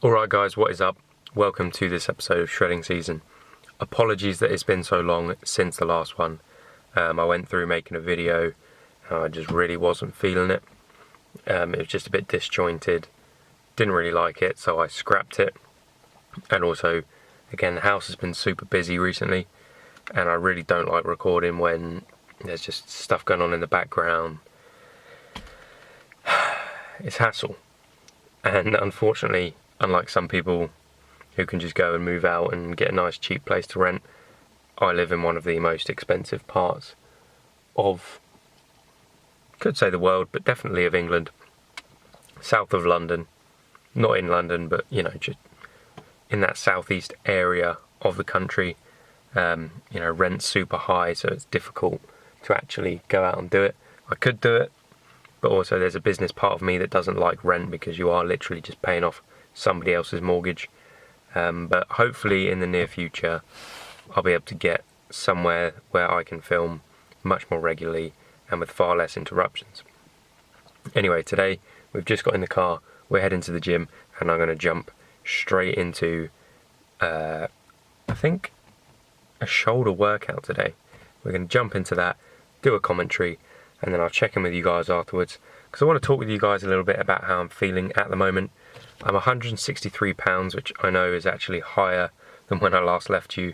Alright guys, what is up? Welcome to this episode of Shredding Season. Apologies that it's been so long since the last one. I went through making a video and I just really wasn't feeling it. It was just a bit disjointed, didn't really like it, so I scrapped it. And also, again, the house has been super busy recently and I really don't like recording when there's just stuff going on in the background. It's hassle, and unfortunately, unlike some people who can just go and move out and get a nice cheap place to rent, I live in one of the most expensive parts of, could say the world, but definitely of England. South of London, not in London, but you know, just in that southeast area of the country. Rent's super high, so it's difficult to actually go out and do it. I could do it, but also there's a business part of me that doesn't like rent because you are literally just paying off somebody else's mortgage. But hopefully in the near future I'll be able to get somewhere where I can film much more regularly and with far less interruptions. Anyway, today we've just got in the car, we're heading to the gym, and I'm going to jump straight into I think a shoulder workout today. We're going to jump into that, do a commentary, and then I'll check in with you guys afterwards, because I want to talk with you guys a little bit about how I'm feeling at the moment. I'm 163 pounds, which I know is actually higher than when I last left you.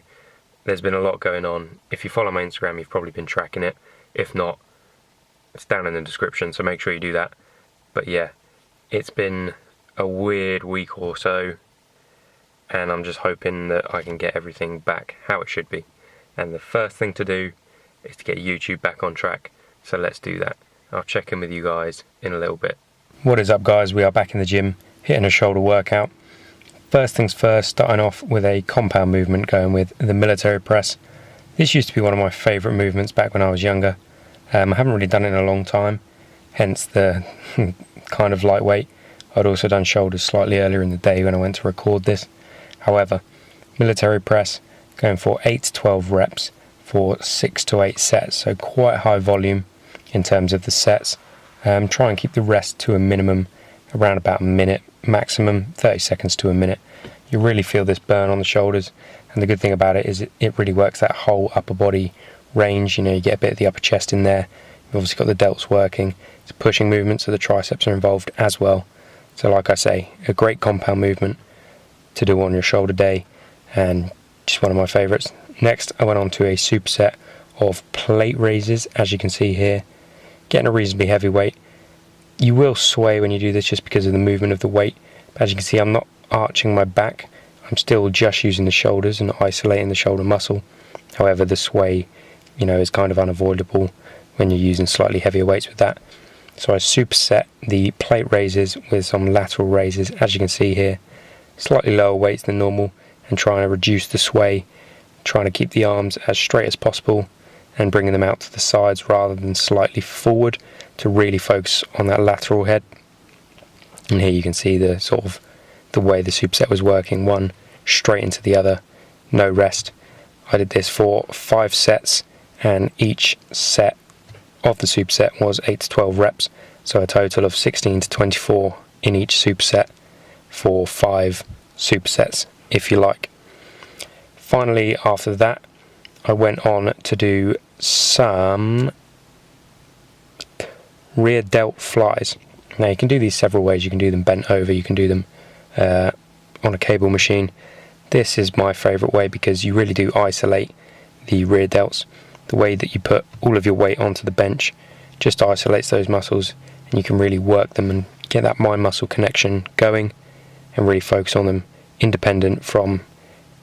There's been a lot going on. If you follow my Instagram, you've probably been tracking it. If not, it's down in the description, so make sure you do that. But yeah, it's been a weird week or so, and I'm just hoping that I can get everything back how it should be. And the first thing to do is to get YouTube back on track, so let's do that. I'll check in with you guys in a little bit. What is up guys, we are back in the gym, hitting a shoulder workout. First things first, starting off with a compound movement, going with the military press. This used to be one of my favourite movements back when I was younger. I haven't really done it in a long time, hence the kind of lightweight. I'd also done shoulders slightly earlier in the day when I went to record this. However, military press, going for 8 to 12 reps for 6 to 8 sets, so quite high volume in terms of the sets. Try and keep the rest to a minimum, around about a minute, maximum 30 seconds to a minute. You really feel this burn on the shoulders, and the good thing about it is it really works that whole upper body range. You get a bit of the upper chest in there. You've obviously got the delts working. It's a pushing movement, so the triceps are involved as well. So like I say, a great compound movement to do on your shoulder day, and just one of my favourites. Next, I went on to a superset of plate raises, as you can see here. Getting a reasonably heavy weight. You will sway when you do this just because of the movement of the weight, but as you can see, I'm not arching my back. I'm still just using the shoulders and isolating the shoulder muscle. However, the sway, is kind of unavoidable when you're using slightly heavier weights with that. So I superset the plate raises with some lateral raises, as you can see here. Slightly lower weights than normal, and trying to reduce the sway, trying to keep the arms as straight as possible and bringing them out to the sides rather than slightly forward to really focus on that lateral head. And here you can see the sort of the way the superset was working, one straight into the other, no rest. I did this for 5 sets, and each set of the superset was 8 to 12 reps, so a total of 16 to 24 in each superset for 5 supersets, if you like. Finally, after that, I went on to do some rear delt flies. Now you can do these several ways. You can do them bent over, you can do them on a cable machine. This is my favourite way because you really do isolate the rear delts. The way that you put all of your weight onto the bench just isolates those muscles, and you can really work them and get that mind muscle connection going and really focus on them independent from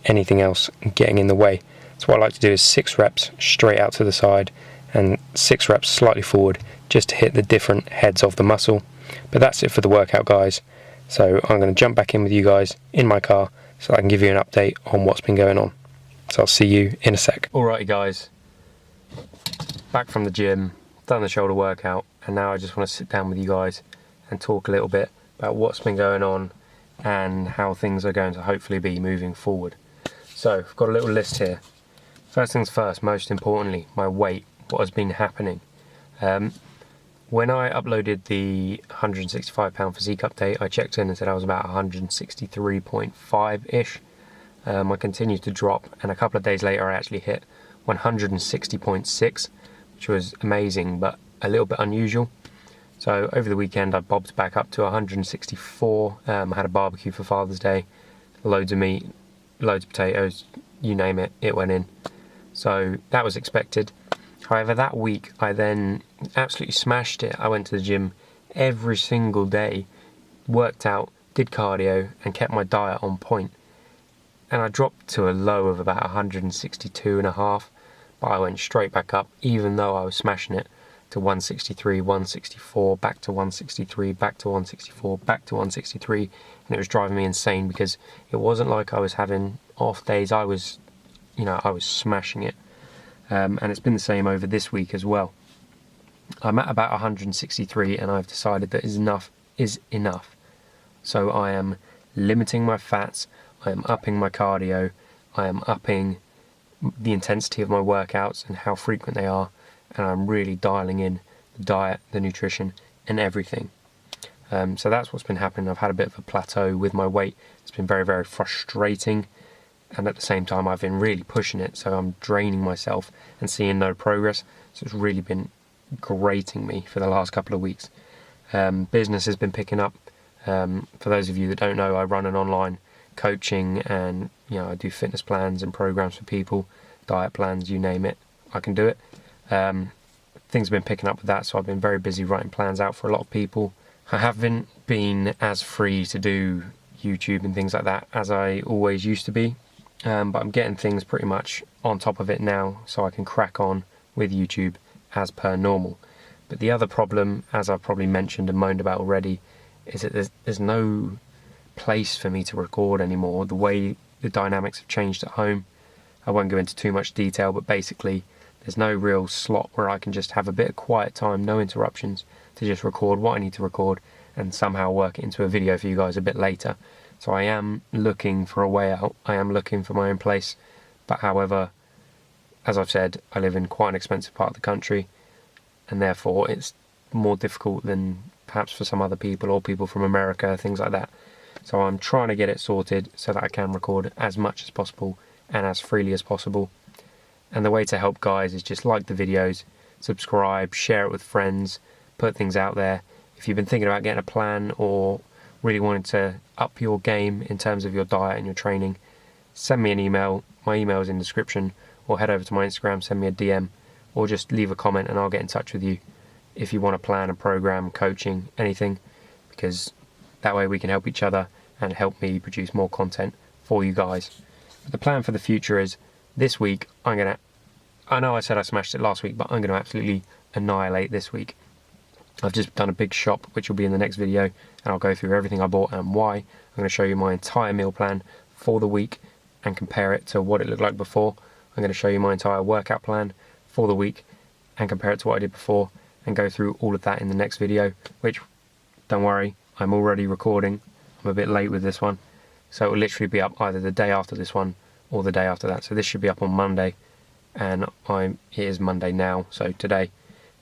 anything else getting in the way. So what I like to do is 6 reps straight out to the side and 6 reps slightly forward, just to hit the different heads of the muscle. But that's it for the workout guys, so I'm going to jump back in with you guys in my car so I can give you an update on what's been going on. So I'll see you in a sec. Alrighty guys, back from the gym, done the shoulder workout, and now I just want to sit down with you guys and talk a little bit about what's been going on and how things are going to hopefully be moving forward. So I've got a little list here. First things first, most importantly, my weight, what has been happening. When I uploaded the 165 pound physique update, I checked in and said I was about 163.5-ish. I continued to drop, and a couple of days later I actually hit 160.6, which was amazing but a little bit unusual. So over the weekend I bobbed back up to 164. I had a barbecue for Father's Day, loads of meat, loads of potatoes, you name it, it went in. So that was expected. However, that week I then absolutely smashed it. I went to the gym every single day, worked out, did cardio and kept my diet on point. And I dropped to a low of about 162.5, but I went straight back up, even though I was smashing it, to 163, 164, back to 163, back to 164, back to 163, and it was driving me insane because it wasn't like I was having off days. I was smashing it, and it's been the same over this week as well. I'm at about 163, and I've decided that enough is enough. So I am limiting my fats. I am upping my cardio, I am upping the intensity of my workouts and how frequent they are, and I'm really dialing in the diet, the nutrition, and everything. So that's what's been happening. I've had a bit of a plateau with my weight. It's been very, very frustrating, and at the same time I've been really pushing it, so I'm draining myself and seeing no progress. So it's really been grating me for the last couple of weeks. Business has been picking up. For those of you that don't know, I run an online coaching, and I do fitness plans and programs for people, diet plans, you name it, I can do it. Things have been picking up with that, so I've been very busy writing plans out for a lot of people. I haven't been as free to do YouTube and things like that as I always used to be, but I'm getting things pretty much on top of it now, so I can crack on with YouTube as per normal. But the other problem, as I've probably mentioned and moaned about already, is that there's no place for me to record anymore. The way the dynamics have changed at home, I won't go into too much detail, but basically there's no real slot where I can just have a bit of quiet time, no interruptions, to just record what I need to record and somehow work it into a video for you guys a bit later. So I am looking for a way out. I am looking for my own place, but however, as I've said, I live in quite an expensive part of the country, and therefore it's more difficult than perhaps for some other people or people from America, things like that. So I'm trying to get it sorted so that I can record as much as possible and as freely as possible. And the way to help guys is just like the videos, subscribe, share it with friends, put things out there. If you've been thinking about getting a plan or really wanting to up your game in terms of your diet and your training, send me an email. My email is in the description, or head over to my Instagram, send me a DM, or just leave a comment and I'll get in touch with you if you want a plan, a program, coaching, anything, because that way we can help each other and help me produce more content for you guys. But the plan for the future is, this week I know I said I smashed it last week, but I'm going to absolutely annihilate this week. I've just done a big shop, which will be in the next video, and I'll go through everything I bought and why. I'm going to show you my entire meal plan for the week and compare it to what it looked like before. I'm going to show you my entire workout plan for the week and compare it to what I did before, and go through all of that in the next video, which, don't worry, I'm already recording. I'm a bit late with this one, so it will literally be up either the day after this one or the day after that. So this should be up on Monday, and it is Monday now, so today,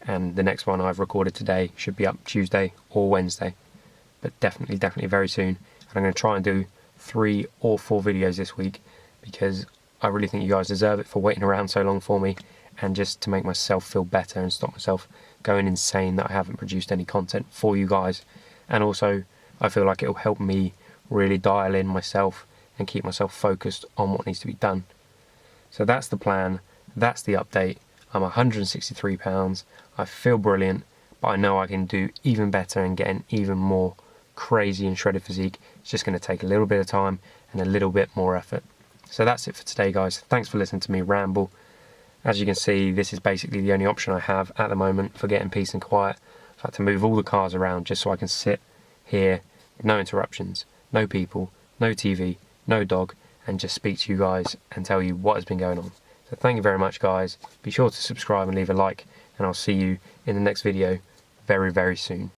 and the next one I've recorded today should be up Tuesday or Wednesday, but definitely very soon. And I'm going to try and do 3 or 4 videos this week, because I really think you guys deserve it for waiting around so long for me, and just to make myself feel better and stop myself going insane that I haven't produced any content for you guys. And also I feel like it'll help me really dial in myself and keep myself focused on what needs to be done. So that's the plan, that's the update. I'm 163 pounds, I feel brilliant, but I know I can do even better and get an even more crazy and shredded physique. It's just going to take a little bit of time and a little bit more effort. So that's it for today, guys. Thanks for listening to me ramble. As you can see, this is basically the only option I have at the moment for getting peace and quiet. I've had to move all the cars around just so I can sit here with no interruptions, no people, no TV, no dog, and just speak to you guys and tell you what has been going on. So thank you very much, guys. Be sure to subscribe and leave a like, and I'll see you in the next video very, very soon.